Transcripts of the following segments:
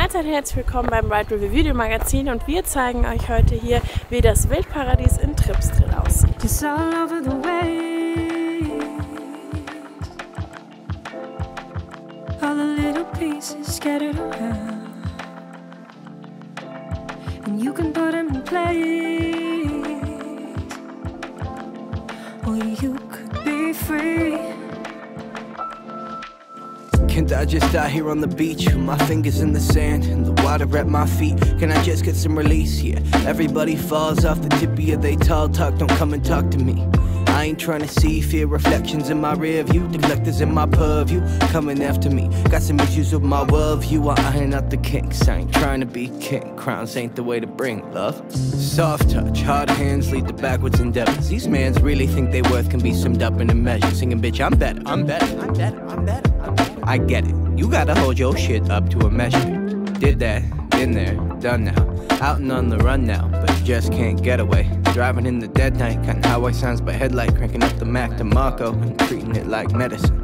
Mahlzeit, herzlich willkommen beim Ride Review Videomagazin und wir zeigen euch heute hier, wie das Wildparadies in Tripsdrill aussieht. Can't I just die here on the beach with my fingers in the sand and the water at my feet? Can I just get some release? Yeah, everybody falls off the tippy of they tall talk, don't come and talk to me. I ain't trying to see fear reflections in my rear view, neglectors in my purview coming after me. Got some issues with my worldview, I iron out the kinks. I ain't trying to be king, crowns ain't the way to bring love. Soft touch, hard hands lead to backwards endeavors. These mans really think they worth can be summed up in a measure. Singing, bitch, I'm better, I'm better, I'm better, I'm better, I'm better. I get it, you gotta hold your shit up to a measure. Did that, been there, done now. Out and on the run now, but you just can't get away. Driving in the dead night, cutting highway signs by headlight, cranking up the Mac to Marco and treating it like medicine.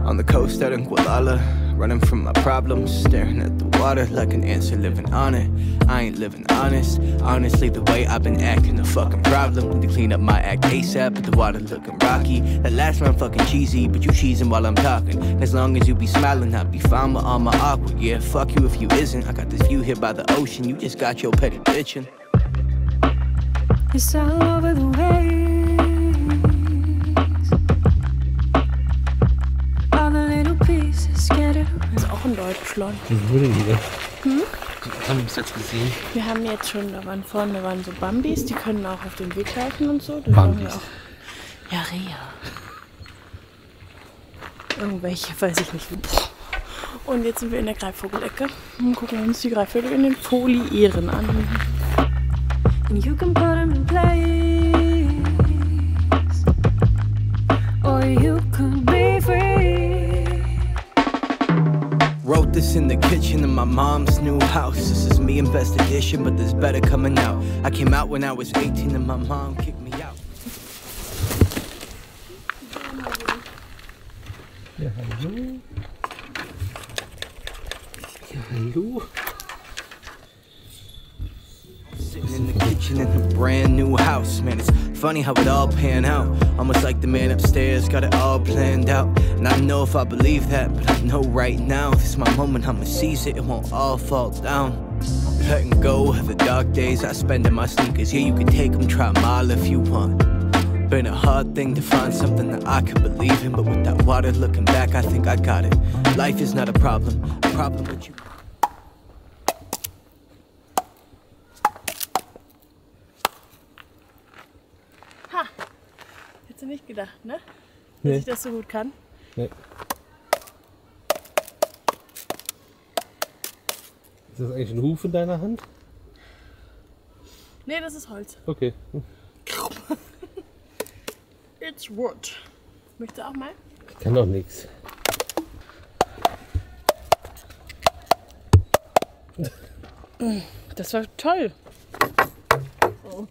On the coast out in Guadalajara, running from my problems, staring at the water like an answer, living on it. I ain't living honest, honestly the way I've been acting a fucking problem. Need to clean up my act ASAP, but the water looking rocky. That last round fucking cheesy, but you cheesing while I'm talking. As long as you be smiling, I'll be fine with all my awkward. Yeah, fuck you if you isn't. I got this view here by the ocean, you just got your petty bitchin'. It's all over the waves. All the little pieces scattered around. Das ist auch in Deutschland. Was wurde die denn? Hm? Haben wir bis jetzt gesehen? Wir haben jetzt schon, da waren so Bambis, die können auch auf dem Weg laufen und so. Das Bambis? auch. Ja, Reha. Irgendwelche, weiß ich nicht. Und jetzt sind wir in der Greifvogelecke und gucken uns die Greifvögel in den Foliieren an. And you can put them in place, or you could be free. Wrote this in the kitchen in my mom's new house. This is me in best edition, but there's better coming out. I came out when I was 18 and my mom kicked me out. Ja, hallo. Ja, hallo. Sitting in the kitchen in a brand new house. Man, it's funny how it all panned out. Almost like the man upstairs got it all planned out. And I don't know if I believe that, but I know right now this is my moment, I'ma seize it, it won't all fall down. Letting go of the dark days I spend in my sneakers. Yeah, you can take them, try them all if you want. Been a hard thing to find something that I could believe in, but with that water looking back, I think I got it. Life is not a problem with you. Ha! Hättest du nicht gedacht, ne? Dass Nee. ich das so gut kann. Nee. Ist das eigentlich ein Huf in deiner Hand? Ne, das ist Holz. Okay. It's wood. Möchtest du auch mal? Ich kann doch nichts. Das war toll. Oh.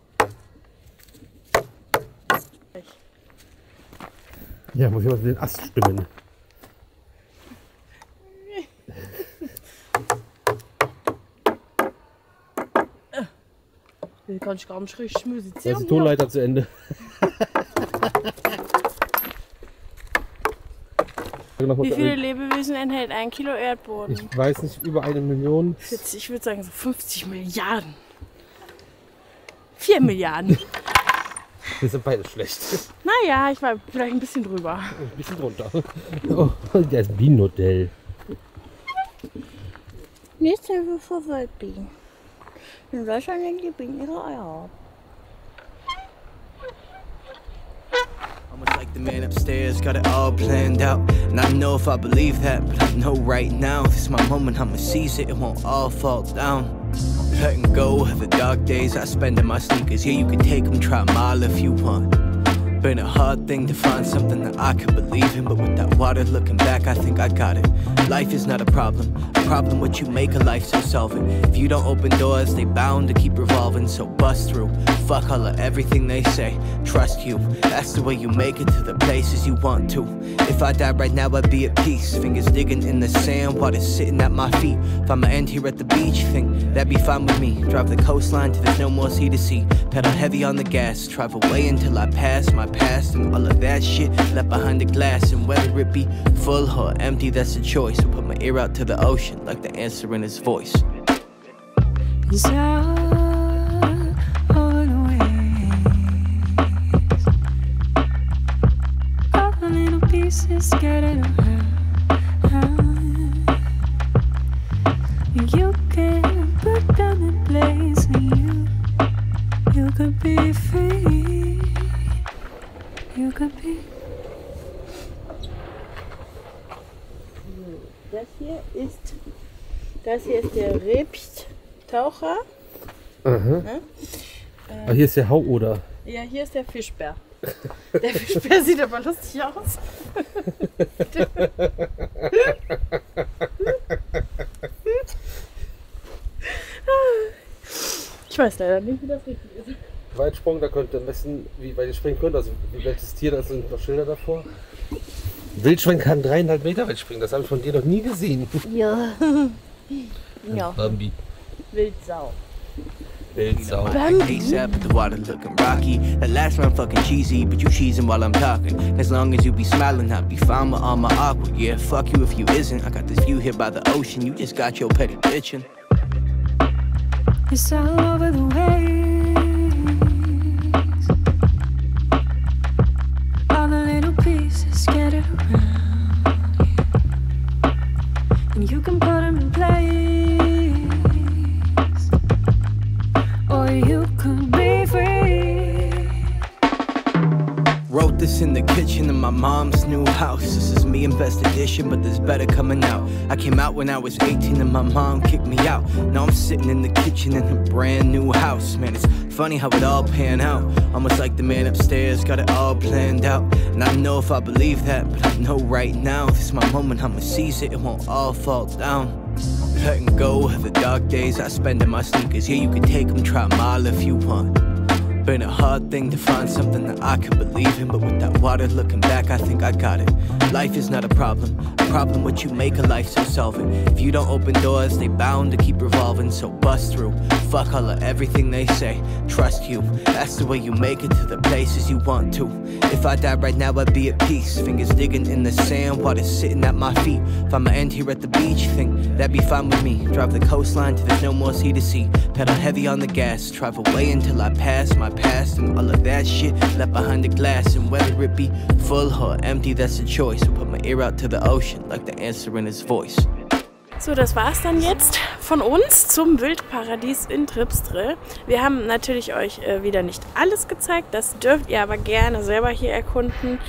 Ja, muss ich mal den Ast stimmen. Ich kann gar nicht richtig Da musizieren. ist die Tonleiter zu Ende. Wie viele Lebewesen enthält 1 Kilo Erdboden? Ich weiß nicht, über 1 Million. Ich würde sagen so 50 Milliarden. 4 Milliarden. Wir sind beide schlecht. Naja, ich war vielleicht ein bisschen drüber. Ein bisschen drunter. Oh, der ist Bienenmodell. Jetzt sind wir vor Wildbienen. In Deutschland legen die Bienen ihre Eier ab. Almost like the man upstairs got it all planned out. And I don't know if I believe that, but I know right now this is my moment, I'ma seize it, it won't all fall down. Letting go of the dark days I spend in my sneakers. Yeah, you can take them, try them all if you want. Been a hard thing to find something that I could believe in, but with that water looking back, I think I got it. Life is not a problem what you make a life, so solve it. If you don't open doors, they bound to keep revolving, so bust through. Fuck all of everything they say, trust you. That's the way you make it to the places you want to. If I died right now, I'd be at peace. Fingers digging in the sand, water sitting at my feet. If I'ma end here at the beach, think that'd be fine with me. Drive the coastline till there's no more sea to see. Pedal heavy on the gas, drive away until I pass my past and all of that shit left behind the glass. And whether it be full or empty, that's a choice. I put my ear out to the ocean like the answer in his voice. Scattered around. You can put them in place, and you could be free. You could be. Das hier ist der Rebtaucher. Aha. Ah, hier ist der Hauoder. Ja, hier ist der Fischbär. Der Fischbär sieht aber lustig aus. Ich weiß leider nicht, wie das richtig ist. Weitsprung, da könnt ihr messen, wie weit ihr springen könnt. Also wie welches Tier, da sind noch Schilder davor. Wildschwein kann 3,5 Meter weit springen, das habe ich von dir noch nie gesehen. Ja. Ja. Bambi. Wildsau. Wildsau. ASAP, but the water looking rocky. That last round fucking cheesy, but you cheesing while I'm talking. As long as you be smiling, I'll be fine with all my awkward. Yeah, fuck you if you isn't. I got this view here by the ocean. You just got your petty bitchin'. It's all over the waves. All the little pieces scattered around you. And you can put them in place, or you could be free. Wrote this in the kitchen of my mom's new house. This is me in best edition, but there's better coming out. I came out when I was 18 and my mom kicked me out. Now I'm sitting in the kitchen in a brand new house. Man, it's funny how it all panned out. Almost like the man upstairs got it all planned out. And I don't know if I believe that, but I know right now this is my moment, I'ma seize it, it won't all fall down. Letting go of the dark days I spend in my sneakers. Yeah, you can take them, try them all if you want. Been a hard thing to find something that I could believe in, but with that water looking back, I think I got it. Life is not a problem what you make a life, so solve it. If you don't open doors, they bound to keep revolving, so bust through. Fuck all of everything they say, trust you. That's the way you make it to the places you want to. If I died right now, I'd be at peace. Fingers digging in the sand, water sitting at my feet. If I'ma end here at the beach, think that'd be fine with me. Drive the coastline till there's no more sea to see. Pedal heavy on the gas, drive away until I pass my past and all of that shit left behind the glass. And whether it be full or empty, that's a choice. I put my ear out to the ocean like the answer in his voice. So, das war's dann jetzt von uns zum Wildparadies in Tripsdrill. Wir haben natürlich euch wieder nicht alles gezeigt, das dürft ihr aber gerne selber hier erkunden.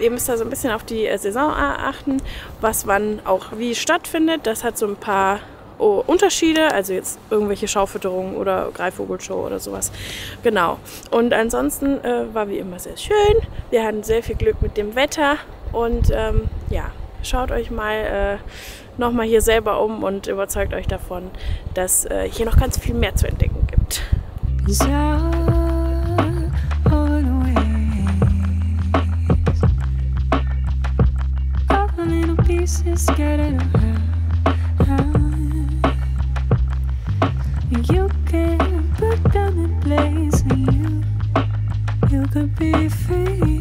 Ihr müsst da so ein bisschen auf die Saison achten, was wann auch wie stattfindet. Das hat so ein paar Unterschiede, also jetzt irgendwelche Schaufütterungen oder Greifvogelshow oder sowas. Genau. Und ansonsten war wie immer sehr schön. Wir hatten sehr viel Glück mit dem Wetter und ja, schaut euch mal nochmal hier selber um und überzeugt euch davon, dass hier noch ganz viel mehr zu entdecken gibt. You can put them in place, and you could be free.